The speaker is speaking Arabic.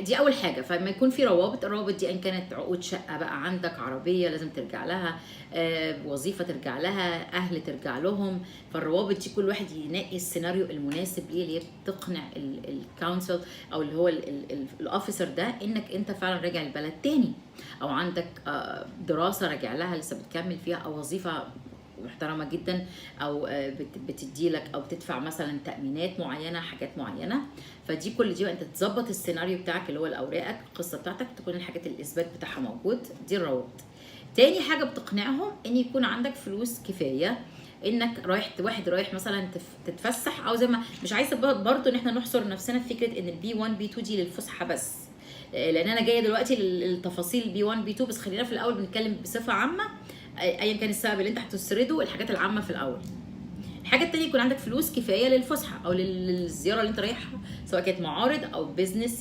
دي اول حاجه. فلما يكون في روابط، الروابط دي ان كانت عقود شقه بقى عندك، عربيه لازم ترجع لها، وظيفه ترجع لها، اهل ترجع لهم. فالروابط دي كل واحد ينقي السيناريو المناسب ليه، اللي هي بتقنع الكونسل او اللي هو الاوفيسر ده انك انت فعلا راجع البلد تاني، او عندك دراسه راجع لها لسه بتكمل فيها، او وظيفه محترمه جدا، او بتدي لك او بتدفع مثلا تامينات معينه، حاجات معينه. فدي كل دي انت تظبط السيناريو بتاعك اللي هو اوراقك، القصه بتاعتك، تكون الحاجات الاثبات بتاعها موجود. دي الروابط. تاني حاجه بتقنعهم ان يكون عندك فلوس كفايه، انك واحد رايح مثلا تتفسح، او زي ما مش عايزه برضو ان احنا نحصر نفسنا في فكره ان البي 1 بي 2 دي للفسحه بس، لان انا جايه دلوقتي للتفاصيل بي 1 بي 2، بس خلينا في الاول بنتكلم بصفه عامه. ايا كان السبب اللي انت هتسرده، الحاجات العامه في الاول. الحاجه التانيه يكون عندك فلوس كفايه للفسحه او للزياره اللي انت رايحها، سواء كانت معارض او بيزنس